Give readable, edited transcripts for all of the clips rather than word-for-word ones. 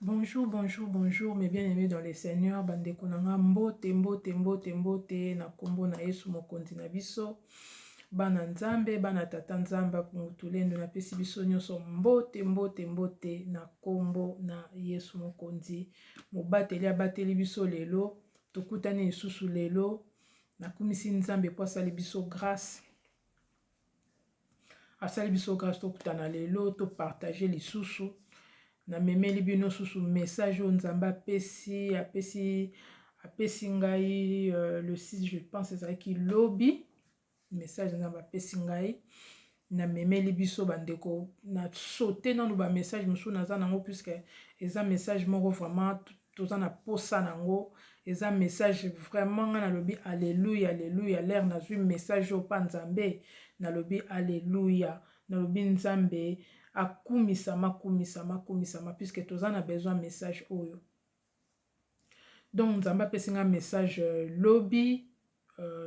Bonjour, bonjour, bonjour, mes bien-aimés dans les Seigneurs, bandeko nanga mbote, mbote, mbote, mbote, na kombo na Yesu mokonzi na biso, bana nzambe, bana tata nzamba, kumutulendo na pesi biso nyonso mbote, mbote, mbote, na kombo na Yesu mokonzi, mobateli abateli biso lelo, tokutani lisusu lelo, na kumisi nzambe po asali biso grâce, asali biso grâce tokutana lelo, to partager lisusu, na memeli bino susu message o nzamba apesi ngai le 6 je pense ezalaki lobi message nzamba apesi ngai na memeli biso bandeko na sauté nanu ba message mosusu naza nango puisque eza message moko vraiment toza na posa nango eza message vraiment nga nalobi alléluia alléluia l'air nazwi message o pa nzambe nalobi alléluia nalobi nzambe akumisama puisque toza na besoin message oyo donc nzambe apesi nga message lobby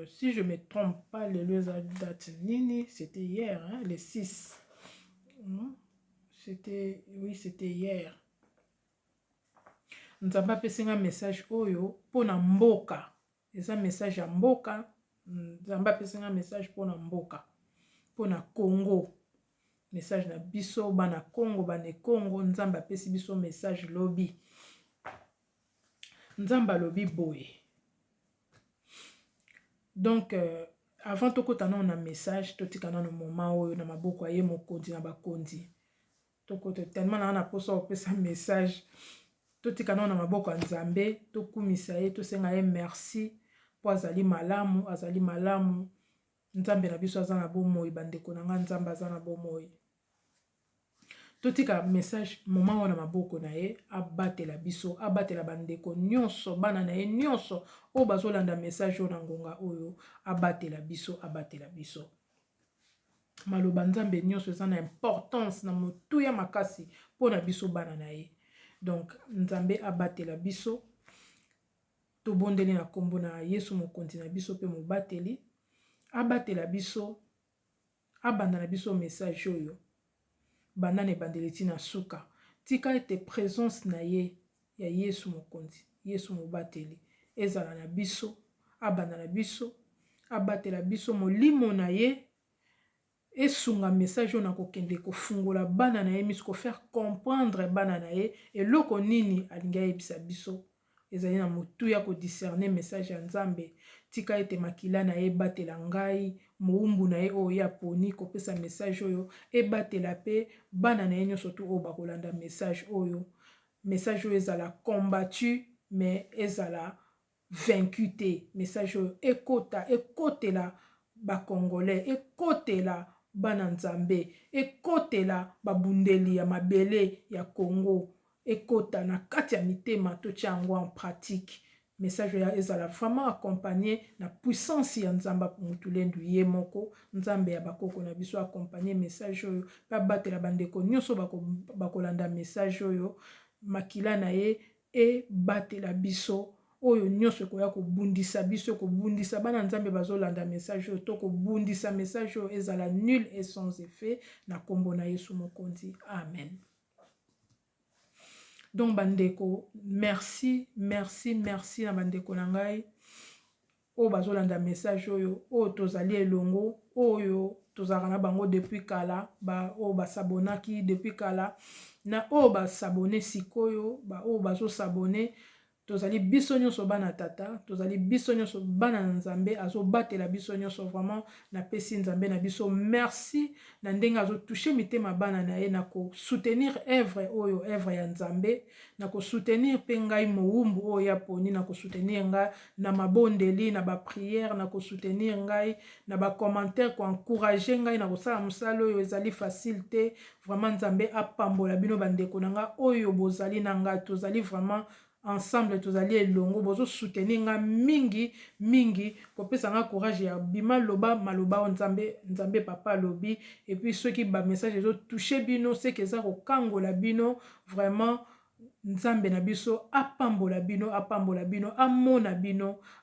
si je me trompe pas lelo eza date nini c'était hier hein, le 6 c'était hier nzambe apesi nga message oyo mpona mboka eza message ya mboka nzambe apesi nga message mpona mboka mpona Congo message na biso bana Congo bane Congo nzambe apesi biso message lobi nzambe alobi boye donc avant tokotana na message totikana na moment oyo na maboko aye mokonzi na bakonzi tokota tellement na posa opesa message totikana na maboko ya nzambe tokumisa ye tosenga ye merci po azali malamu nzambe na biso aza na bomoi bandeko na nga nzambe aza na bomoi totika message moment wana maboko na ye abatela biso abatela bandeko nyonso bana na ye nyonso o bazolanda message na ngonga oyo abatela biso maloba nzambe nyonso eza na importance na motuya makasi mpona biso bana na ye donc nzambe abatela biso tobondeli na kombo na Yesu mokonzi na biso pe mobateli abatela biso abanda na biso message oyo banda na ebandeli tina suka tika ete présence na ye ya Yesu mokonzi Yesu mobateli ezala na biso abanda na biso abatela biso molimo na ye esunga message oyo na kokende kofungola bana na ye miso kofaire comprendre bana na ye eloko nini alingi ayebisa biso ezali na motuya kodiscerne message ya nzambe tika ete makila na ye ebatela ngai moumbu na ye oyo aponi kopesa message oyo ebatela pe bana na ye nyonso tu oyo bakolanda message oyo ezala combattu mais ezala vaincu te message oyo ekotela bakongolais ekotela bana nzambe ekotela babundeli ya mabele ya Congo ekota na kati ya mitema totia yango en pratique message oyo ezala vraiment accompagné na puissance ya nzambe mutulendu ye moko nzambe ya bakoko na biso accompagné message oyo pa batela bandeko nyonso bakolanda message oyo makila na ye batela biso oyo nyonso koya kobundisa biso kobundisa bana nzambe bazolanda message oyo to kobundisa message oyo ezala nul et sans effet na kombo na Yesu mokonzi amen. Donc bandeko merci na bandeko na ngai oyo bazolanda message oyo tozali elongo oyo tozalaka na bango depuis kala oyo basabonaki depuis kala na oyo basabone sikoyo oyo bazosabone tozali biso nyonso bana tata tozali biso nyonso bana nzambe azobatela biso nyonso vraiment na pesi nzambe na biso merci na ndenge azotouche mitema bana na ye na soutenir œuvre ya nzambe na soutenir pe ngai moumbu oyo aponi na soutenir ngai na mabondeli na ba prière na soutenir ngai na ba commentaire encourager ngai na kosala mosala oyo ezali facile te vraiment nzambe apambola bino bandeko na nga oyo bozali na ngai tozali vraiment ensemble tozali elongo bozo soutenir nga mingi kopesa nga courage ya bima loba maloba nzambe papa lobi et puis ceux qui ba message ezo toucher bino c'est que ça kokangola bino vraiment nzambe na biso apambola bino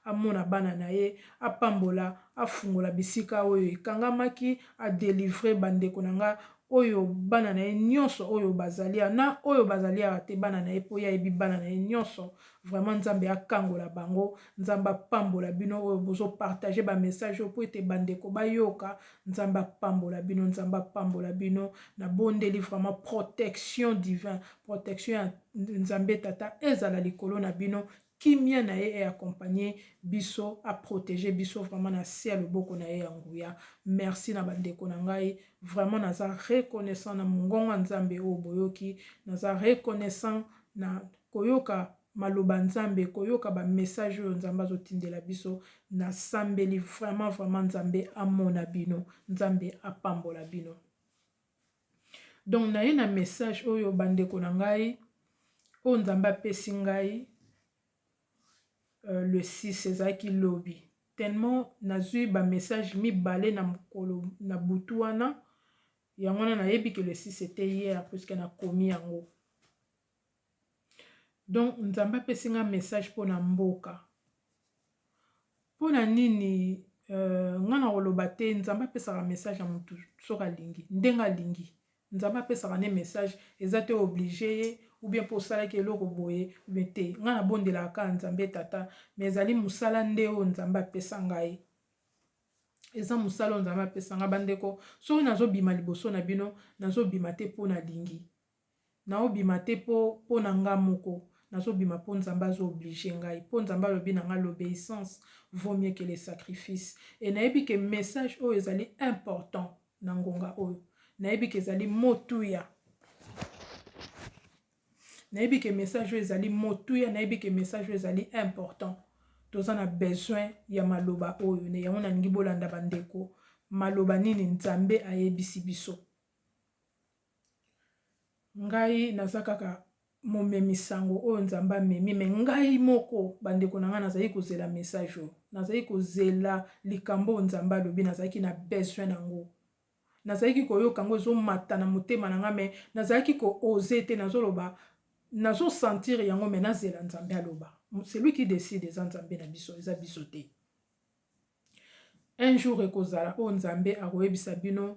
amona bana na ye apambola afungola bisika oyo ekangamaki a délivrer bandeko na nga oyo bana na ye nyonso oyo bazalia na oyo bazalia te bana na ye po ya yebi bana na ye nyonso vraiment nzambe akangola bango nzambe apambola bino oyo bozo partager ba message po ete bandeko bayoka nzambe apambola bino nzambe apambola bino na bondeli vraiment protection divin protection ya nzambe tata ezala likolo na bino kimia na ye accompagner biso a protéger biso vraiment na se ya loboko na ye ya nguya merci na bandeko na ngai vraiment naza reconnaissant na mongongo nzambe o boyoki naza reconnaissant na koyoka maloba nzambe koyoka ba message oyo nzambe azotindela biso na sambeli vraiment nzambe amona bino nzambe apambola bino donc na ye na message oyo bandeko na ngai oyo nzambe apesi ngai le 6 ezalaki lobi tellement nazwi ba message mibale na mokolo na butu wana yango wana nayebi ke le 6 était hier puisque nakomi yango donc nzambe apesi nga message mpona mboka mpona nini nga na koloba te nzambe apesaka message ya motu soki alingi ndenge alingi nzambe apesaka ne message eza te oblige ye ou bien mpo osalaki eloko boye ou bien te nga na bondelaka nzambe tata mais ezali mosala nde oyo nzambe apesa ngai eza mosala oyo nzambe apesa nga bandeko soki nazobima liboso na bino nazobima te mpo nalingi naobima te mpo na nga moko nazobima mpo nzambe azooblige ngai mpo nzambe alobi na nga l'obéissance vaut mieux que les sacrifices et nayebi ke message oyo ezali important na ngonga oyo nayebi ke ezali motuya nayebi ke message oyo ezali motuya nayebi ke message oyo ezali important toza na besoin ya maloba oyo ne yango nalingi bolanda bandeko maloba nini nzambe ayebisi biso ngai naza kaka momemi sango oyo nzambe amemi me ngai moko bandeko na ngai nazali kozela message oyo nazali kozela likambo oyo nzambe alobi nazalaki na besoin nango nazalaki koyoka yango ezomata na motema na ngai me nazalaki koose te nazoloba nazosentir yango me nazela nzambe aloba celui qui décide eza nzambe na biso eza biso te un jour ekozala oyo nzambe akoyebisa bino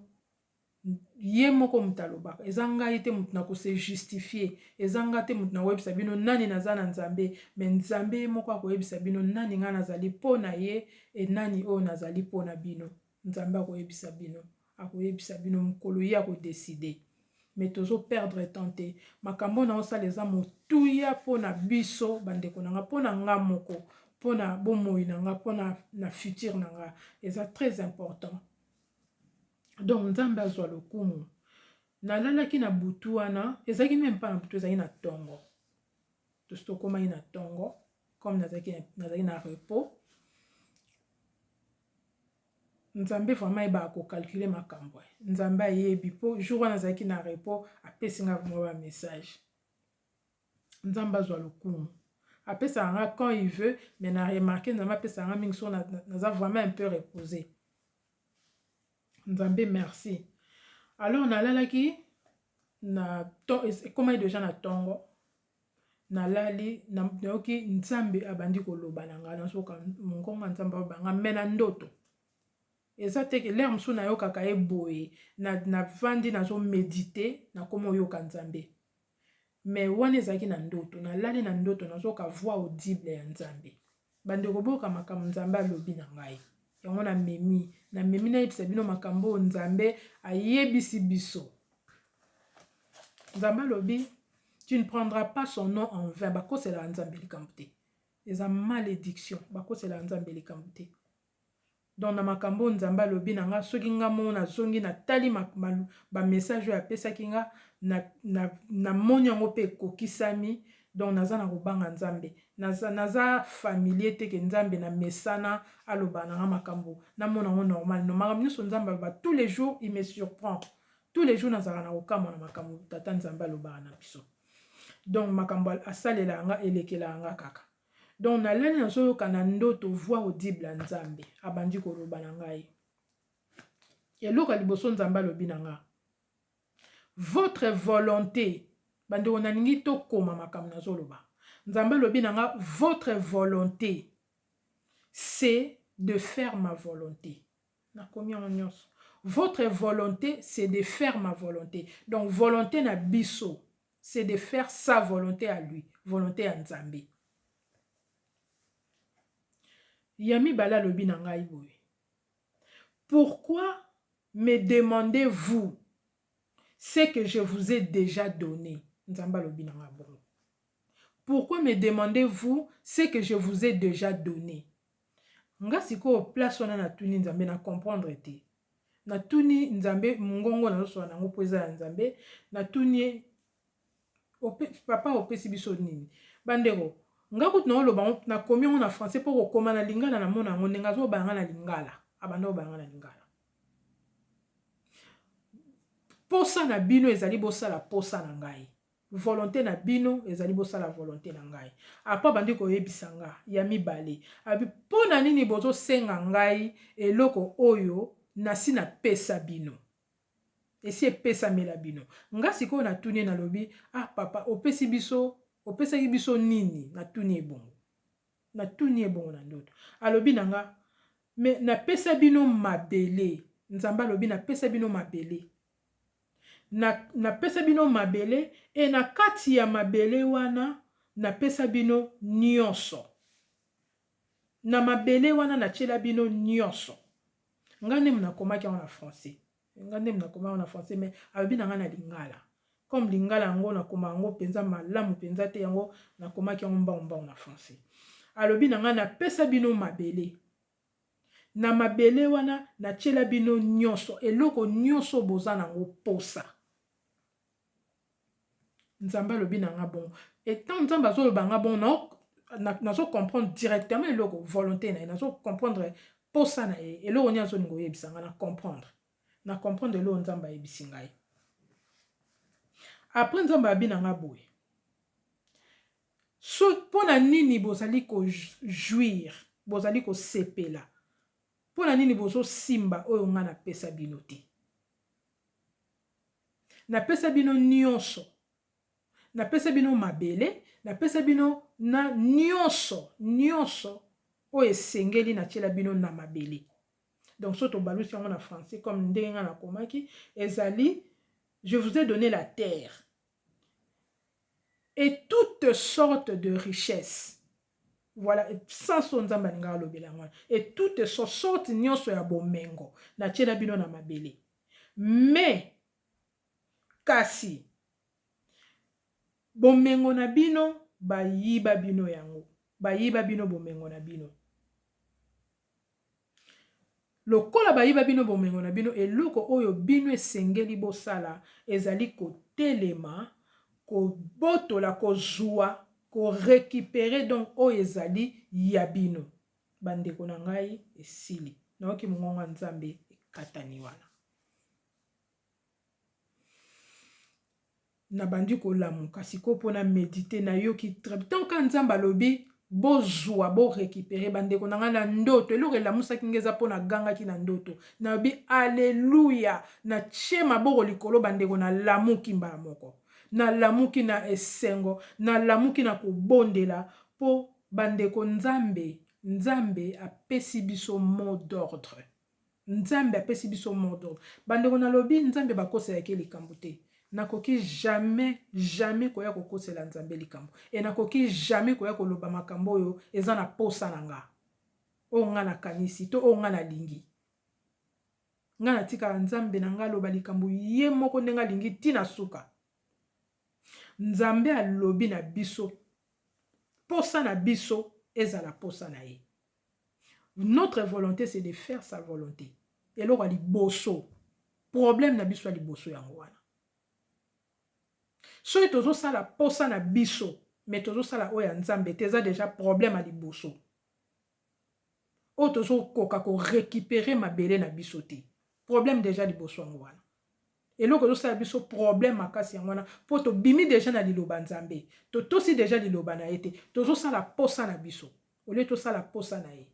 ye moko moto alobaka eza ngai te moto na kose justifier eza ngai te moto na koyebisa bino nani naza na nzambe me nzambe ye moko akoyebisa bino nani ngai nazali mpo na ye e nani oyo nazali mpo na bino nzambe akoyebisa bino mokolo ye akodeside me tozoperdre temps te makambo na osala eza motuya mpo na biso bandeko na nga mpo na nga moko mpo na bomoi na nga mpo na futur na nga eza très important donc nzambe azwa lokumu nalalaki na butu wana ezalaki meme mpa na butu ezalaki na ntongo tosi tokomaki na ntongo comme nazalaki na repos nzambe vraiment yebaka kokalkule makambo nzambe ayebi mpo jour wana nazalaki na repos apesi nga mwa ba message nzambe azwa lokumu apesaka nga quand il veut mais na remarqué nzambe apesaka nga mingi so naza vraiment un peu reposé nzambe merci alors nalalaki na ekomaki deja na ntongo nalali nayoki nzambe abandi koloba na nga nasoka mongongo ya nzambe abanga me na ndoto eza teke lere mosusu nayokaka ye boye navandi nazomedite nakoma oyoka nzambe me wana ezalaki na ndoto nalali na ndoto nazoka voix audible ya nzambe bandeko boyoka makambo nzambe alobi na ngai yango namemi nayebisa bino makambo oyo nzambe ayebisi biso nzambe alobi tu ne prendras pas son nom en vain bakoselaka nzambe likambo te eza malédiction bakoselaka nzambe likambo te donc na makambo oyo nzambe alobi na nga soki nga moko nazongi natali bamessage oyo apesaki nga namoni yango mpe ekokisami donc naza na kobanga nzambe naza familier teke nzambe na mesana aloba na nga makambo namona yango normal no makambo nyonso nzambe aloba tous les jours il me surprend tous les jours nazalaka na kokamwa na makambo tata nzambe alobaka na biso donc makambo asalela nga elekela nga kaka donc nalali nazoyoka na ndoto voix audible ya nzambe abandi koloba na ngai eloko ya liboso nzambe alobi na nga votre volonté bandeko nalingi tokoma makambo nazoloba nzambe alobi na nga votre volonté c'est de faire ma volonté nakomi yango nyonso Votre volonté, c'est de faire ma volonté. Donc, volonté na biso, c'est de faire sa volonté à lui. Volonté à Nzambe. Yami bala lobi na ngai boye. Pourquoi me demandez-vous ce que je vous ai déjà donné? Nzamba lobi na ngai boye. Pourquoi me demandez-vous ce que je vous ai déjà donné? Nga siko place wana na tuni Nzambe na comprendre te. Na tuni Nzambe mungongo na so na ngo poza Nzambe na tuni papa opesi biso nini. Bandeko nga kutu na oloba na komi ngo na français pour kokoma na lingala na mona ngo ndenga zo banga na lingala. Abanda banga na lingala. Posa na bino ezali bosala posa na ngai. Volonté na bino ezali bosala volonté na ngai. Apa bandi koyebisa nga ya mibale. Abi pona nini bozo senga ngai eloko oyo nasi na pesa bino. Esi epesa mela bino. Nga siko na tuni na lobi, ah papa opesi biso nini na tuni ebongo. Na tuni ebongo na ndoto. Alobi na nga, me na pesa bino mabele. Nzamba lobi na pesa bino mabele. Na pesa bino mabele e na kati ya mabele wana na pesa bino nyonso. Na mabele wana na chela bino nyonso. Nga nde mna komaki en français. Nga nde mna komaki en français mais alobi na nga na lingala. Comme lingala yango na koma yango penza malamu penza te yango na komaki yango mbao na français. Alobi na nga na pesa bino mabele. Na mabele wana na chela bino nyonso eloko nyonso boza nango posa. Nzamba lobi na nga bon. Et tant nzamba zo loba nga bon na zo comprendre directement eloko volonté na zo comprendre posa na eloko nya zo ngo yebisa nga na comprendre. Na comprendre eloko nzamba yebisi ngai. Après nzamba abi na nga boye. So pona nini bozali ko jouir, bozali ko sepela. Pona nini bozo simba oyo nga na pesa bino te. Na pesa bino nyonso. Na pesa bino mabele, na pesa bino na nyonso oyo esengeli na tiela bino na mabele. Donc soto balusi yango na français comme ndenge nga na komaki ezali je vous ai donné la terre et toutes sortes de richesses. Voilà, sans son nzamba nga lobela ngwana. Et toutes sortes nyonso ya bomengo na tiela bino na mabele. Mais kasi bomengo na bino bayiba bino yango. Bayiba bino bomengo na bino. Lokola bayiba bino bomengo na bino eloko oyo bino esengeli bosala ezali kotelema, kobotola, kozwa, ko récupérer donc oyo ezali ya bino. Bandeko na ngai esili. Naoki mongonga Nzambe ekatani wana. Na bandi ko lamuka siko pona méditer na yoki tant ka Nzamba lobi bozwa bo récupérer bandeko na nga na ndoto eloko elamusaki ngeza pona ganga ki na ndoto na bi alléluia na chema boko likolo bandeko na lamuki mbala moko na lamuki na esengo na lamuki na kobondela po bandeko Nzambe apesi biso mot d'ordre. Nzambe apesi biso mot d'ordre. Bandeko na lobi Nzambe bakosela ke likambo te. Nakoki jamais koya kokosela Nzambe likambo. Et nakoki jamais koya koloba makambo oyo eza na posa na nga. O nga na kanisi to o nga na lingi. Nga na tika Nzambe na nga loba likambo ye moko ndenga lingi tina suka. Nzambe alobi na biso. Posa na biso ezala posa na ye. Notre volonté c'est de faire sa volonté. Et l'ora li boso. Problème na biso li boso yango wana. So tozo sala posa na biso, mais tozo sala oya Nzambe teza déjà problème à liboso. O tozo koka ko récupérer ma belé na biso te. Problème déjà liboso ngwana. Et loko tozo sala biso problème makasi ngwana po to bimi déjà na liloba Nzambe. To tosi déjà liloba na ete. Tozo sala posa na biso. Ole to sala posa na ye.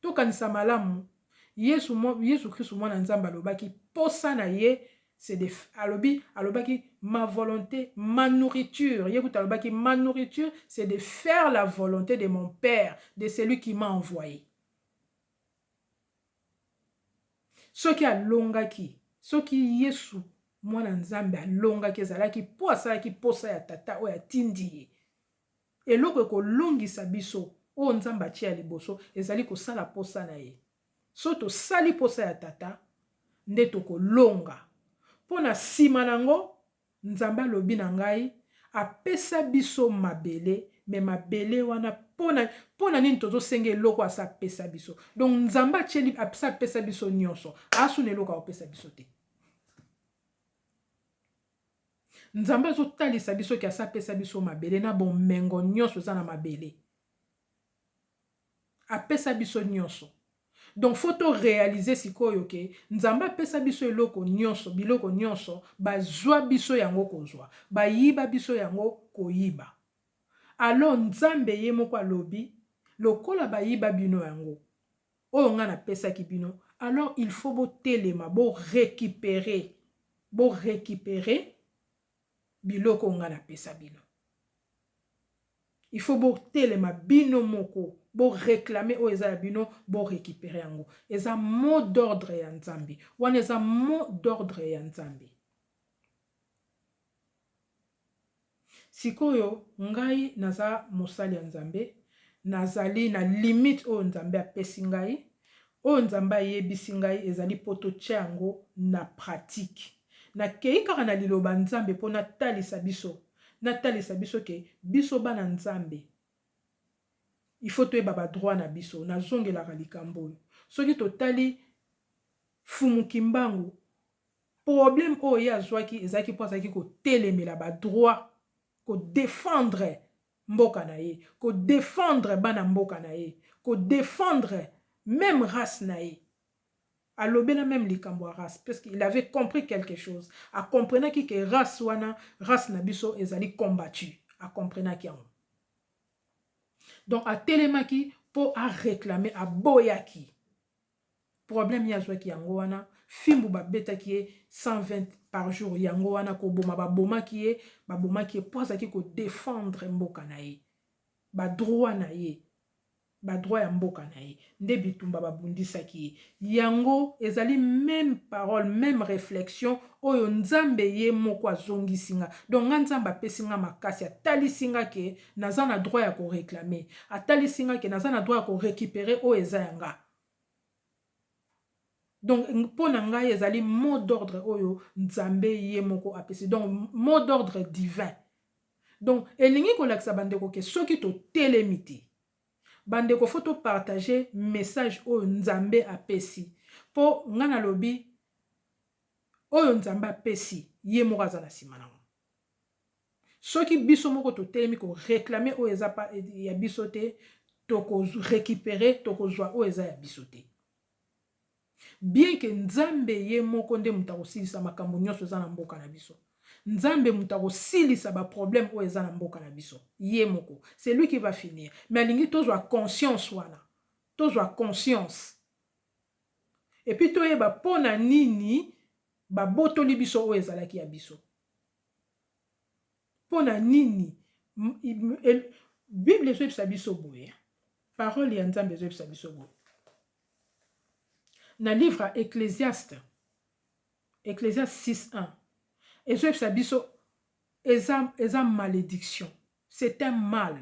To kanisa malamu Yesu Christ mwana Nzambe alobaki posa na ye. C'est de alobaki ma volonté, ma nourriture. Alobaki ma nourriture, c'est de faire la volonté de mon Père, de celui qui m'a envoyé. soki alongaki soki Yesu mwana nzambe alongaki ezalaki po asalaki posa ya tata oyo atindi ye eloko ekolongisa biso oyo nzambe atie ya liboso ezali kosala posa na ye so tosali posa ya tata nde tokolonga mpo na nsima nango nzambe alobi na ngai apesa biso mabele me mabele wana pona nini tozosenga eloko asa apesa biso donc nzambe apesa biso nyonso asuna eloko akopesa biso te nzambe azotalisa biso ki asa apesa biso mabele na bomengo nyonso eza na mabele apesa biso nyonso donc faut to réaliser sikoyo ke nzambe apesa biso eloko nyonso biloko nyonso bazwa biso yango kozwa bayiba biso yango koyiba alors nzambe ye moko alobi lokola bayiba bino yango oyo nga napesaki bino alors il faut botelema récupérer biloko nga napesa bino il faut botelema bino moko réclamer oyo eza ya bino récupérer yango eza mot d'ordre ya nzambe wana eza mot d'ordre ya nzambe sikoyo ngai naza mosali ya nzambe nazali na limite oyo nzambe apesi ngai oyo nzambe ayebisi ngai ezali po totia yango na pratique nakei kaka na liloba nzambe mpo natalisa biso ke biso bana nzambe il faut toyeba badroit na biso nazongelaka likambo oyo soki totali fumuki mbangu problème oyo ye azwaki ezalaki mpo azalaki kotelemela badroit kodefendre mboka na ye kodefendre bana mboka na ye kodefendre même race na ye alobela même likambo ya race parce qu'il avait compris quelque chose akomprenaki ke race wana race na biso ezali combattu akomprenaki yango donc atelemaki po aréclamer aboyaki problème ye azwaki yango wana fimbu babetaki ye 120 par jour yango wana koboma babomaki ye po azalaki kodefendre mboka na ye badroit na ye badroit ya mboka na ye nde bitumba babundisaki ye yango ezali même parole même réflexion oyo nzambe ye moko azongisi nga donc nga nzambe apesi nga makasi atalisi nga ke naza na droit ya koréclamer atalisi nga ke naza na droit ya korécupérer oyo eza ya nga donc mpo na ngai ezali mot d'ordre oyo nzambe ye moko apesi donc mot d'ordre divin donc elingi kolakisa bandeko ke soki totelemi te bandeko faut to partager message oyo nzambe apesi po nga nalobi oyo nzambe apesi ye moko aza na nsima nango soki biso moko totelemi koréclame oyo eza pa ya biso te tokorécupérer tokozwa oyo eza ya biso te bien que nzambe ye moko nde moto akosilisa makambo nyonso eza na mboka na biso nzambe moto akosilisa baproblème oyo eza na mboka na biso ye moko c'est lui qui va finir mais alingi tozwa conscience wana tozwa conscience et puis toyeba mpo na nini babotoli biso oyo ezalaki ya biso mpo na nini bible ezoyebisa biso boye parole ya nzambe ezoyebisa biso boye na livre ya Ecclésiaste 6:1 ezoyebisa biso eza malédiction c'est un mal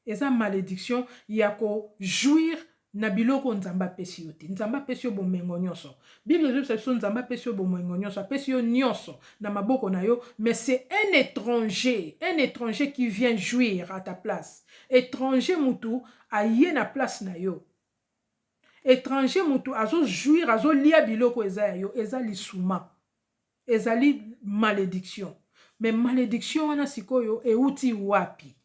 eza malédiction ya kojouir na biloko nzambe apesi yo te nzambe apesi yo bomengo nyonso bible ezoyebisa biso nzambe apesi yo bomengo nyonso apesi yo nyonso na maboko na yo mais c'est un étranger qui vient jouir à ta place étranger mutu aye na place na yo étranger mutu azojouir azolia biloko eza ya yo eza lisuma ezali malédiction mais malédiction wana sikoyo euti wapi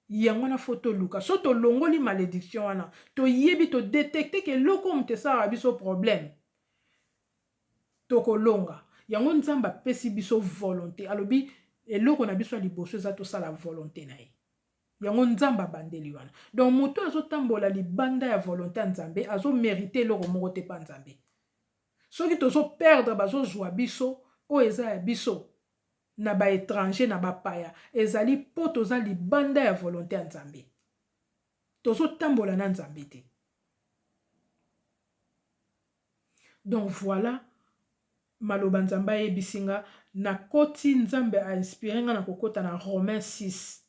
yango na foto luka so tolongoli malédiction wana toyebi todetecte ke eloko moto esalaka biso problème tokolonga yango nzambe apesi biso volonté alobi eloko na biso ya liboso eza tosala volonté na ye yango nzambe abandeli wana donc moto azotambola libanda ya volonté ya nzambe azomérite eloko moko te pa nzambe soki tozoperdre bazozwa biso oyo eza ya biso na baétranger na bapaya ezali po toza libanda ya volonté ya nzambe tozotambola na nzambe te Donc voilà maloba nzambe ayebisinga na koti nzambe a inspiré nga na kokota na Romains 6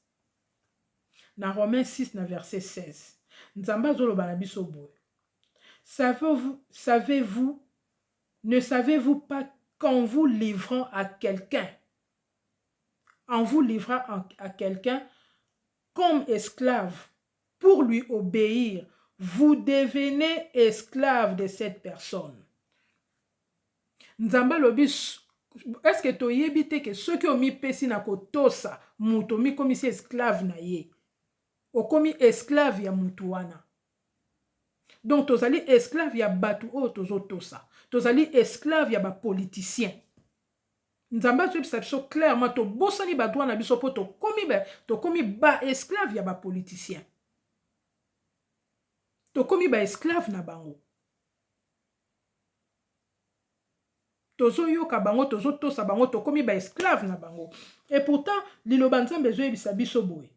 na Romains 6 na verset 16 nzambe azoloba na biso boye ne savez-vous pas qu'en vous livrant à quelqu'un comme esclave pour lui obéir, vous devenez esclave de cette personne. Nzamba lobi, est-ce que tu yebite que ceux qui ont mis pesi na kotosa, muto mi komi si esclave na ye, o komi esclave ya mutu wana. Donc tozali esclave ya batu o tozo tosa, tozali esclave ya ba politicien. Nzamba tobisa biso clairement to bosani ba droit na biso po to komi ba esclave ya ba politicien. To komi ba esclave na bango. Tozo yoka bango, tozo tosa bango, to komi ba esclave na bango. Et pourtant, liloba nzambe zo yebisa biso boye.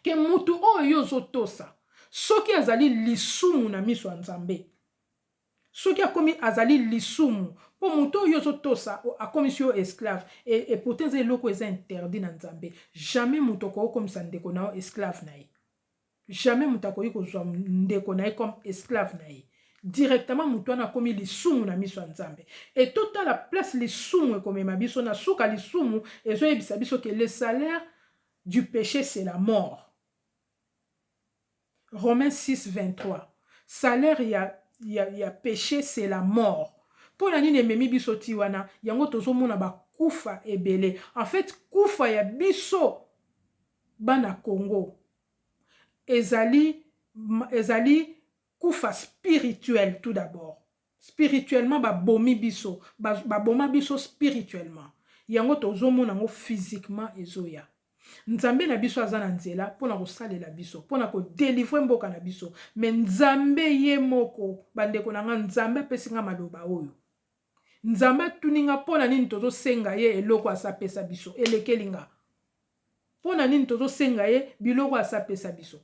Ke mutu oyo zo tosa, soki azali lisumu na miso ya nzambe. Soki akomi azali lisumu, po mutu oyo zo tosa, akomi si yo esclave. Et pourtant, ze loko eza interdit na nzambe. Jamais mutu ko komisa ndeko na yo esclave na ye. Jamais mutu akoyi kozwa ndeko na ye comme esclave na ye. Directement mutu wana komi lisumu na miso ya nzambe. Et toute la place lisumu ekomema biso na suka lisumu ezo yebisa biso que le salaire du péché c'est la mort. Romains 6, 23. Salaire ya péché c'est la mort. Pour la nini ememi biso ti wana yango tozomona ba kufa ebele. En fait kufa ya biso bana Congo ezali kufa spirituel tout d'abord. Spirituellement ba bomi biso, ba boma biso spirituellement. Yango tozomona ngo physiquement ezoya. Nzambe na biso aza na nzela pona kosalela biso, pona ko délivrer mboka na biso. Mais nzambe ye moko bandeko na nga nzambe pesinga maloba oyo. Nzambe tuninga pona nini tozo senga ye eloko asapesa biso, elekelinga. Pona nini tozo senga ye biloko asapesa biso.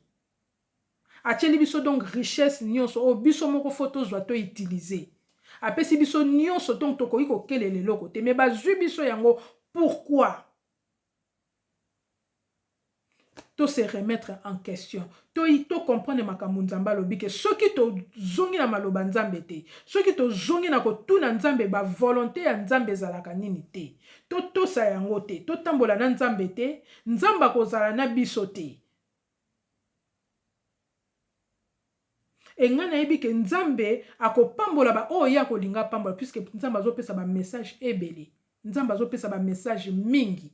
Acheli biso donc richesse nyonso o biso moko photo zwa to utiliser. Apesi biso nyonso donc tokoki kokelele loko te mais bazwi biso yango pourquoi? To se remettre en question. To comprendre makambo nzamba lobi ke soki to zongi na maloba nzambe te. Soki to zongi na kotuna nzambe ba volonté ya nzambe ezalaka nini te. To tosa yango te. To tambola na nzambe te. Nzamba kozala na biso te. Enga na yebi ke nzambe akopambola ba oyo ya kolinga pambola puisque nzambe azopesa ba message ebele. Nzambe azopesa ba message mingi.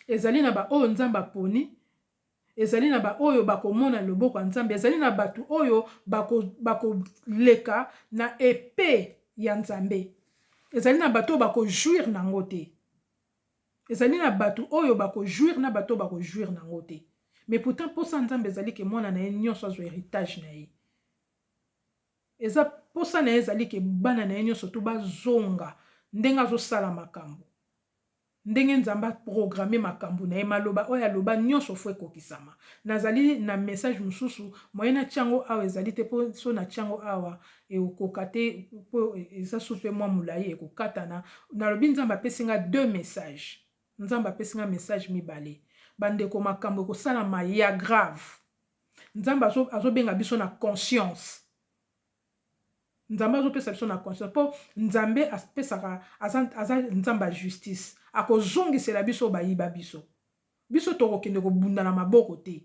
Ezali na ba oyo nzamba poni, ezali na ba oyo bakomona loboko ya nzambe, ezali na batu oyo bako leka na épée ya nzambe. Ezali na batu oyo bako jouir nango te. Ezali na batu oyo bako jouir na batu bako jouir nango te. Mais pourtant posa nzambe ezali ke mwana na ye nyonso azwa héritage na ye. Eza posa na ye ezali ke bana na ye nyonso to bazonga ndenga zo sala makambo. Ndenge nzamba programme makambo na ye maloba oya loba nyonso fwe kokisama. Nazali na message mususu moyena tiango awa ezali te po so na tiango awa e okokate po eza supe mwa mulayi e kokatana. Nalobi nzamba pesinga 2 messages. Nzamba pesinga message mibale. Bandeko makambo kosala ma ya grave. Nzamba azobenga biso na conscience. Nzambe azopesa biso na conscience po nzambe apesaka aza nzamba justice. Akozongisela biso bayiba biso. Biso tokokende kobunda na maboko te.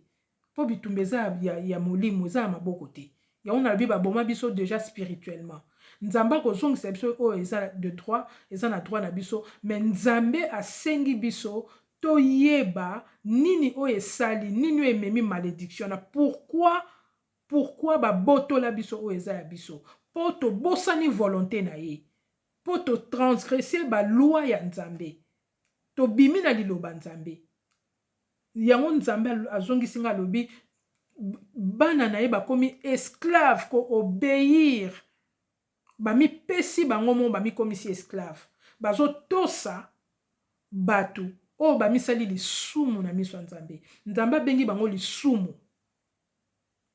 Po bitumba eza ya molimo eza na maboko te. Yango na biba boma biso déjà spirituellement. Nzambe akozongisela biso oyo eza de droit, eza na droit na biso, mais nzambe asengi biso toyeba nini oyo esali, nini oyo ememi malédiction na pourquoi babotola biso oyo eza ya biso. Po to bosani volonté na ye. Po to transgresser ba loi ya nzambe. To bimi na liloba nzambe. Yango nzambe azongisinga lobi bana na ye bakomi esclave ko obéir. Bami pesi bango mo bami komisi esclave. Bazo tosa batu o bami sali lisumu na miso nzambe. Nzambe bengi bango lisumu.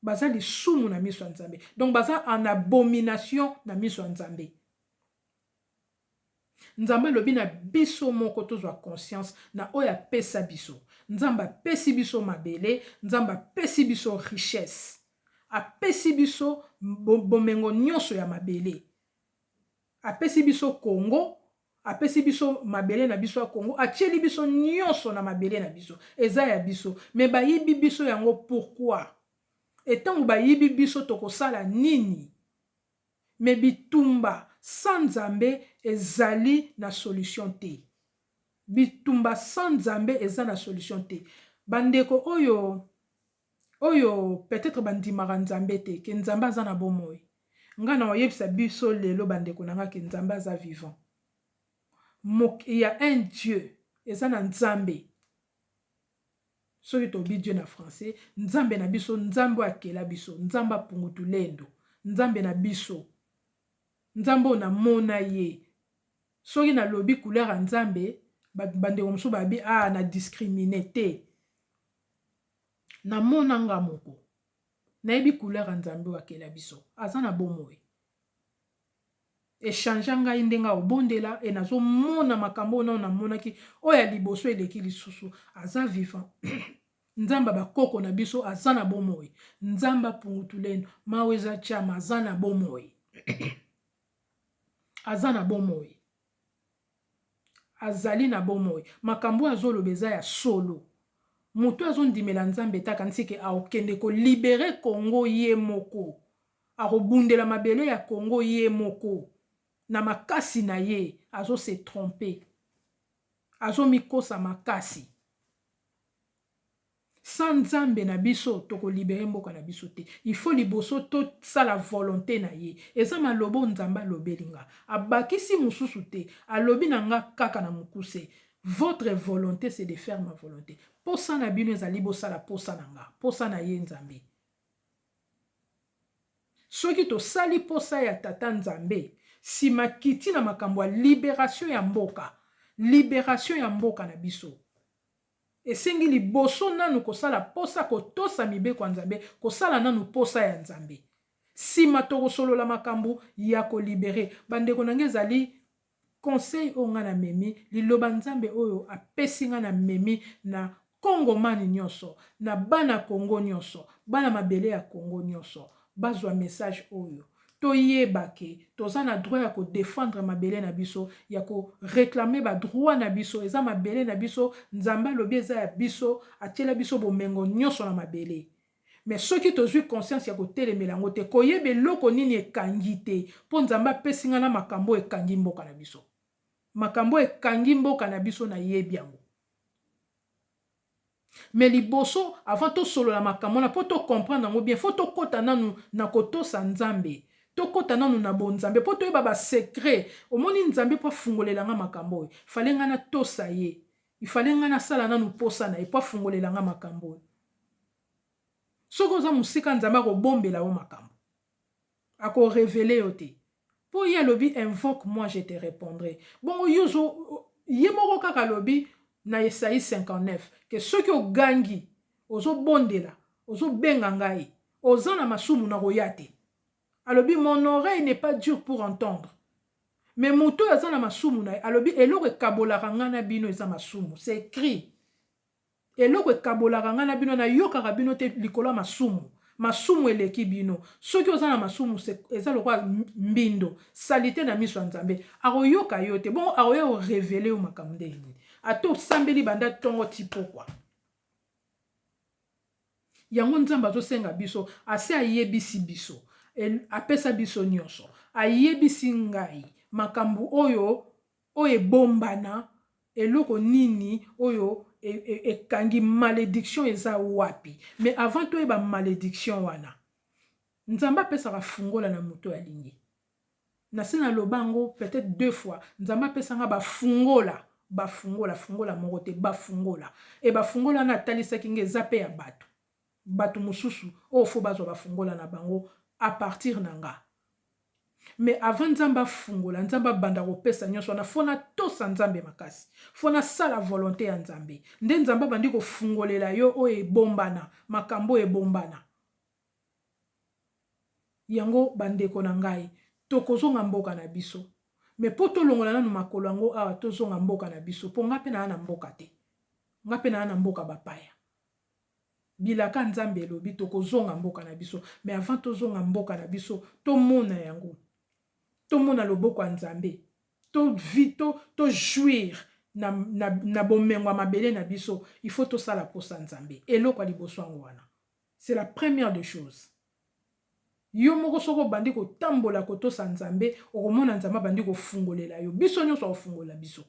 baza lisumu na miso ya Nzambe. Donc baza en abomination na miso ya Nzambe. Nzambe alobi na biso moko tozwa conscience na oyo apesa biso. Nzambe apesi biso mabele, Nzambe apesi biso richesse. Apesi biso bomengo nyonso ya mabele. Apesi biso Congo, apesi biso mabele na biso ya Congo, atieli biso nyonso na mabele na biso. Eza ya biso. Me bayibi biso yango pourquoi? Etango bayibi biso tokosala nini? Me bitumba sans Nzambe ezali na solution te. Bitumba sans Nzambe eza na solution te. Bandeko oyo peut-être bandimaka Nzambe te, ke Nzambe aza na bomoi. Nga na oyebisa biso lelo bandeko nanga ke Nzambe aza vivant. Il y a un Dieu, eza na Nzambe. Soki tobi Dieu na français, Nzambe na biso, Nzambe akela biso, Nzambe apungutu lendo, Nzambe na biso. Nzambe na mona ye. Soki na lobi couleur ya Nzambe, bandeko mosusu babi na discriminer te. Na mona nga moko. Na yebi couleur ya Nzambe akela biso. Aza na bomoi. Echange ngai ndenga obondela e nazo mona makambo na monaki oya liboso eleki lisusu aza vivant. Nzamba bakoko na biso aza na bomoi. Nzamba pungutuleno maweza chama aza na bomoi. Aza na bomoi. Azali na bomoi. Makambo azolobeza ya solo. Mutu azondimela Nzambe taka nsike aokende ko libere Congo ye moko. Akobundela mabele ya Congo ye moko. Na makasi na ye azo se tromper. Azo mikosa makasi. Sans Nzambe na biso toko libere mboka na biso te. Il faut liboso to sa la volonté na ye. Eza malobo Nzamba lobelinga. Abakisi mususu te. Alobi nanga kaka na mukuse. Votre volonté c'est de faire ma volonté. Posa na bino ezali bosala posa nanga. Posa na ye Nzambe. Soki to sali posa ya tata Nzambe. Si makiti na makambo libération ya mboka. Libération ya mboka na biso. Esengi liboso nanu kosala posa kotosa mibeko ya Nzambe. Kosala nanu posa ya Nzambe. Si matoko solo la makambo ya ko libéré. Bandeko nange ezali conseil o nga na memi. Liloba Nzambe oyo apesi nga na memi na Congo mani nyonso. Na bana Congo nyonso. Bana mabele ya Congo nyonso. Bazwa message oyo. Toyebake, toza na droit ya ko défendre mabele na biso, ya ko réclamer ba droit na biso, eza mabele na biso, Nzamba lobi eza ya biso, atiela biso bomengo nyonso na mabele. Mais soki tozwi conscience ya ko telemela ngo te, koyebe loko nini ekangi te, po Nzamba pesinga na makambo ekangi mboka na biso. Makambo ekangi mboka na biso na yebi yango. Mais liboso, avant to solo la makambo, na po to comprendre yango bien, faut to kota nanu na kotosa Nzambe. Tokota nanu na bon Nzambe po toyeba ba secret omoni Nzambe po fungolela nga makambo fale nga na tosa ye ifale nga na sala nanu posa na e po fungolela nga makambo soko za musika Nzambe ko bombela o makambo ako révéler yo te po ya lobi invoque moi je te répondrai bon yozo ye moko kaka lobi na Esaïe 59 que ceux qui ogangi ozo bondela ozo benga ngai ozana masumu na royate. Alobi, mon oreille n'est pas dure pour entendre. Mais mouto yazana masumu na alobi eloko kabola ngana bino eza masumu. C'est écrit. Eloko kabola ngana bino na yoka bino te likola masumu. Masumu eleki bino. Soki ozana masumu eza lokwa mbindo. Salite na miso Nzambe. Aroyoka yote. Bon aroyo révéler o makamde ni. Ato sambeli banda tongo tipo kwa. Yango Nzamba zo senga biso ase ayebisi biso. Apesa biso nyonso ayebisi ngai makambu oyo bombana eloko nini oyo ekangi malédiction eza wapi mais avant to eba malédiction wana Nzamba apesaka fungola na moto alingi na sena lobango peut-être 2 fois Nzamba apesanga bafungola moko te bafungola e bafungola na talisaki nge zape ya bato mususu o fo bazwa bafungola na bango à partir nanga. Mais avant Nzamba fungola, Nzamba banda kopesa nyonso na fona tosa Nzambe makasi. Fona sala volonté ya Nzambe. Nde Nzamba bandi ko fungolela yo o ebombana, makambo ebombana. yango bandeko na ngai tokozonga mboka na biso mais po tolongola nanu makolo yango awa tozonga mboka na biso po nga mpe na mboka te nga mpe na mboka bapaya bilaka nzambe elobi tokozonga mboka na biso mais avant tozonga mboka na biso tomona yango tomona loboko ya nzambe to jouir na bomengo mabele na biso il faut tosala posa nzambe eloko liboso yango wana c'est la première des choses. Yo moko soko bandi ko tambola ko tosa nzambe okomona nzambe bandi ko fungolela yo biso nyonso ko fungola biso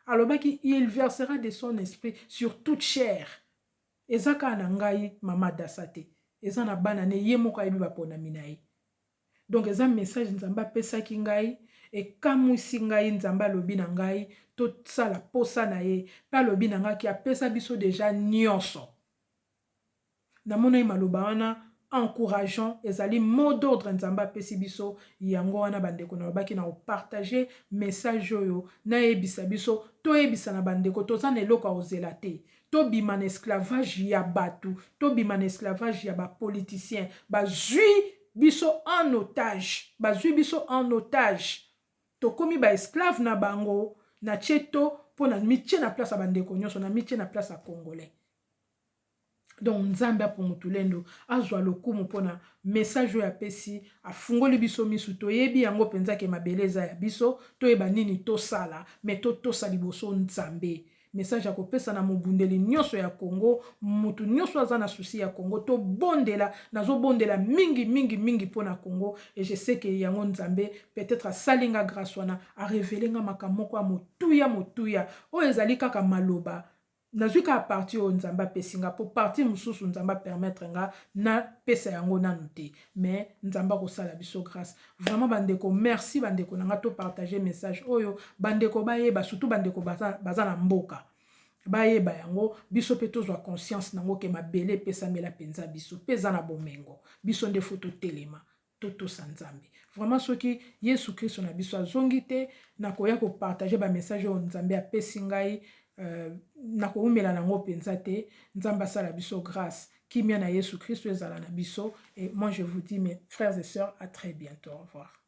alobaki il versera de son esprit sur toute chair ezaka na ngai mama dasate eza na bana ne ye moko ayebi baponami na ye donc eza message nzambe apesaki ngai ekamwisi ngai nzambe alobi na ngai tosala posa na ye mpe alobi na ngai ki apesa biso deja nyonso namona ye maloba wana encourageant ezali mot d'ordre nzambe apesi biso yango wana bandeko na babaki na partager message oyo na yebisa biso toyebisa na bandeko toza na eloko ozela te tobima na esclavage ya batu tobima na esclavage ya bapoliticien bazwi biso en otage bazwi biso en otage tokomi ba esclave na bango na cheto po na mitie na place ya bandeko nyonso na mitie na place ya congolais. Donc nzambe apongutulendo azwa lokumu pona message oyo apesi afungoli biso misu toyebi yango penza ke mabeleza ya biso toyeba nini tosala mais tosa liboso nzambe message akopesa na mobundeli nyonso ya Congo mutu nyonso aza na souci ya Congo to bondela nazo bondela mingi pona Congo et je sais que yango nzambe peut-être salinga grâce wana a révéler nga makamoko ya motuya oyo ezali kaka maloba nazuka parti o nzamba pesinga po parti mususu nzamba permettre nga na pesa yango nanu te mais nzamba ko sala biso grâce vraiment bandeko merci bandeko nanga to partager message oyo bandeko bayeba surtout bandeko baza na mboka bayeba yango biso pe tozwa conscience nango ke mabele pesa mela penza biso pesa na bomengo biso nde foto telema toto sanzambe vraiment soki Yesu Kristo na biso azongi te na koya ko partager ba message o nzambe apesi ngai na koumela nango penza te nzamba sala biso grâce kimia na Yesu Christ ezala na biso et moi je vous dis mes frères et sœurs à très bientôt au revoir.